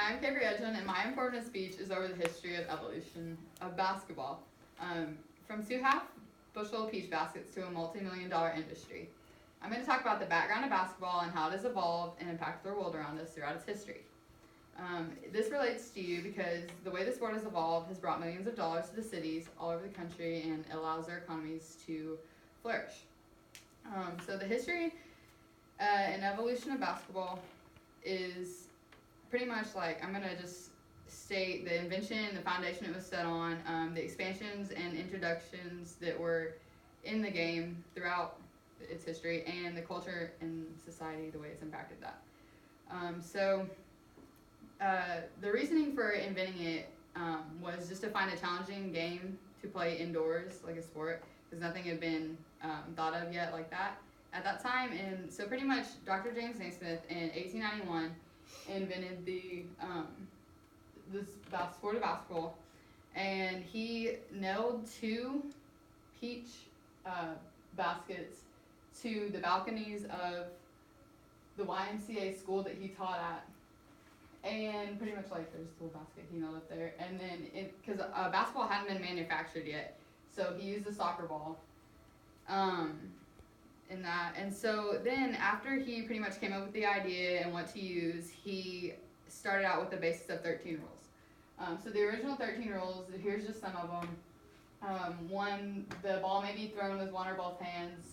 I'm Kay and my important speech is over the history of evolution of basketball. From 2 half-bushel peach baskets to a multi-million-dollar industry. I'm going to talk about the background of basketball and how it has evolved and impacted the world around us throughout its history. This relates to you because the way the sport has evolved has brought millions of dollars to the cities all over the country and allows their economies to flourish. So the history and evolution of basketball is pretty much like, I'm going to just state the invention, the foundation it was set on, the expansions and introductions that were in the game throughout its history, and the culture and society, the way it's impacted that. The reasoning for inventing it was just to find a challenging game to play indoors, like a sport, because nothing had been thought of yet like that at that time. And so pretty much Dr. James Naismith in 1891 invented the sport of basketball, and he nailed 2 peach baskets to the balconies of the YMCA school that he taught at. And pretty much like there's a little basket he nailed up there. And then, because basketball hadn't been manufactured yet, so he used a soccer ball in that. And so then after he pretty much came up with the idea and what to use, he started out with the basis of 13 rules. So the original 13 rules, here's just some of them. 1, the ball may be thrown with one or both hands.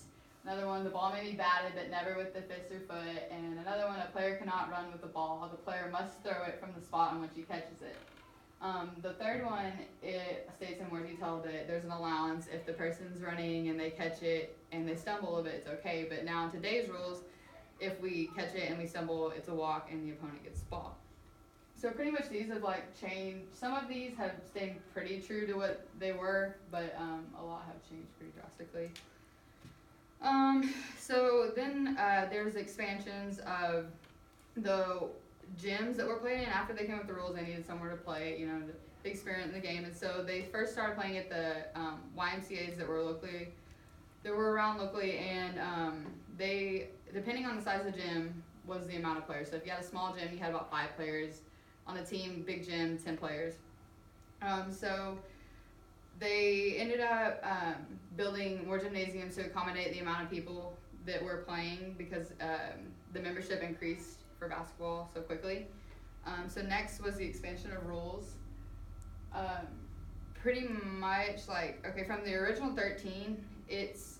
Another one, the ball may be batted, but never with the fist or foot. And another one, a player cannot run with the ball. The player must throw it from the spot on which he catches it. The third one, it states in more detail that there's an allowance if the person's running and they catch it and they stumble a bit, it's okay. But now in today's rules, if we catch it and we stumble, it's a walk and the opponent gets the ball. So pretty much these have like changed. Some of these have stayed pretty true to what they were, but a lot have changed pretty drastically. So then there's expansions of the gyms that were played in. After they came up with the rules, they needed somewhere to play, to experiment in the game. And so they first started playing at the YMCAs that were around locally, and they, depending on the size of the gym, was the amount of players. So if you had a small gym, you had about 5 players on a team. Big gym, 10 players. So they ended up building more gymnasiums to accommodate the amount of people that were playing, because the membership increased for basketball so quickly. So next was the expansion of rules. Pretty much from the original 13, it's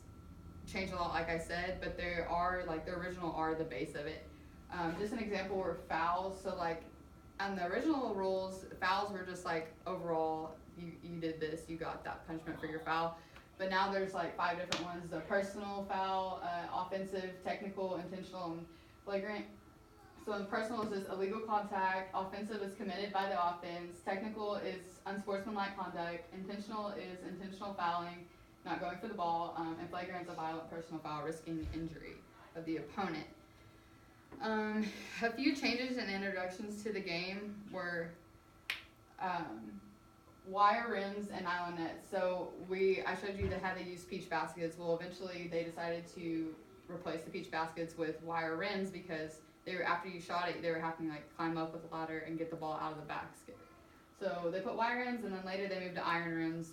changed a lot, like I said, but there are, the original are the base of it. Just an example were fouls. So on the original rules, fouls were just overall, you did this, you got that punishment for your foul. But now there's 5 different ones: the personal foul, offensive, technical, intentional, and flagrant. So in personal is just illegal contact, offensive is committed by the offense, technical is unsportsmanlike conduct, intentional is intentional fouling, not going for the ball, and flagrant is a violent personal foul risking injury of the opponent. A few changes and introductions to the game were wire rims and nylon nets. So I showed you how they use peach baskets. Well, eventually they decided to replace the peach baskets with wire rims, because after you shot it, they were having to climb up with a ladder and get the ball out of the basket. So they put wire rims, and then later they moved to iron rims,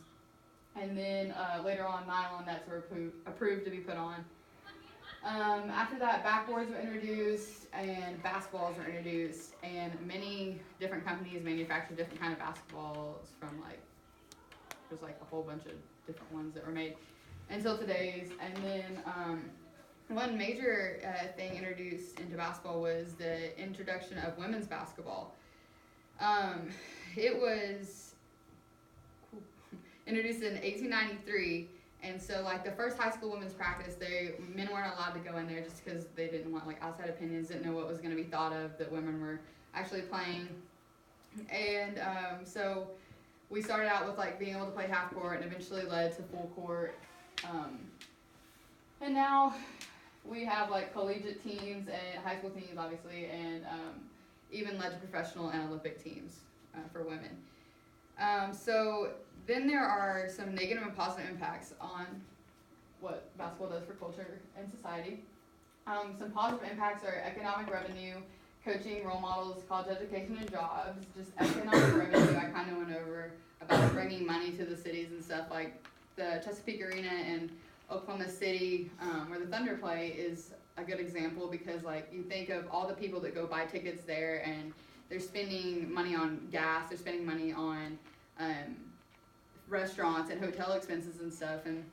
and then later on nylon nets were approved to be put on. After that, backboards were introduced and basketballs were introduced, and many different companies manufactured different kind of basketballs from there's a whole bunch of different ones that were made until today's. And then one major thing introduced into basketball was the introduction of women's basketball. It was introduced in 1893. And so, the first high school women's practice, men weren't allowed to go in there just because they didn't want, outside opinions, didn't know what was going to be thought of that women were actually playing. And so we started out with, being able to play half court, and eventually led to full court. And now we have, collegiate teams and high school teams, obviously, and even led to professional and Olympic teams for women. So then there are some negative and positive impacts on what basketball does for culture and society. Some positive impacts are economic revenue coaching, role models, college education and jobs, just economic revenue I kind of went over about bringing money to the cities and stuff, like the Chesapeake Arena in Oklahoma City, where the Thunder play, is a good example, because like you think of all the people that go buy tickets there, and they're spending money on gas, they're spending money on restaurants and hotel expenses and stuff, and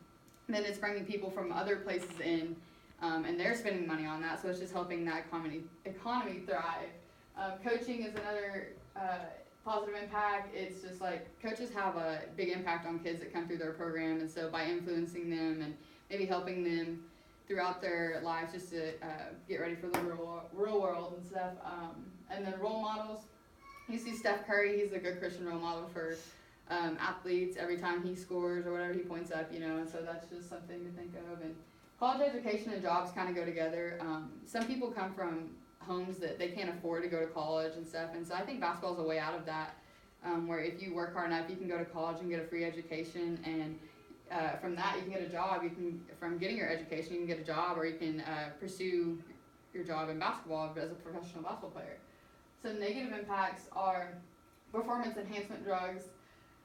then it's bringing people from other places in, and they're spending money on that, so it's just helping that economy thrive. Coaching is another positive impact. It's just like coaches have a big impact on kids that come through their program, and so by influencing them and maybe helping them throughout their lives just to get ready for the real world and stuff. And then role models, you see Steph Curry, he's a good Christian role model for athletes every time he scores or whatever he points up, and so that's just something to think of. And college education and jobs kind of go together. Some people come from homes that they can't afford to go to college and stuff, and so I think basketball is a way out of that, where if you work hard enough, you can go to college and get a free education, and from that you can get a job. From getting your education, you can get a job, or you can pursue your job in basketball as a professional basketball player. So negative impacts are performance enhancement drugs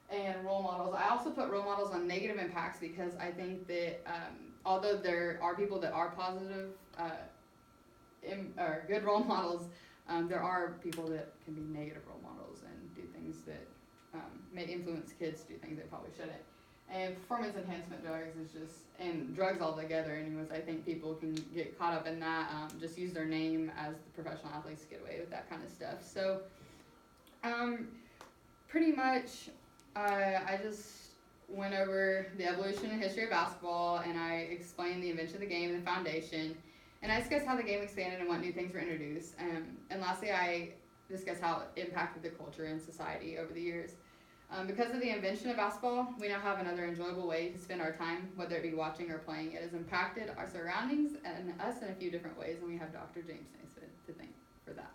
and role models. I also put role models on negative impacts because I think that although there are people that are positive or good role models, there are people that can be negative role models and do things that may influence kids to do things they probably shouldn't. And performance enhancement drugs is just, and drugs altogether anyways, I think people can get caught up in that, just use their name as the professional athletes to get away with that kind of stuff. So pretty much I just went over the evolution and history of basketball, and I explained the invention of the game and the foundation, and I discussed how the game expanded and what new things were introduced. And lastly, I discussed how it impacted the culture and society over the years. Because of the invention of basketball, we now have another enjoyable way to spend our time, whether it be watching or playing. It has impacted our surroundings and us in a few different ways, and we have Dr. James Naismith to thank for that.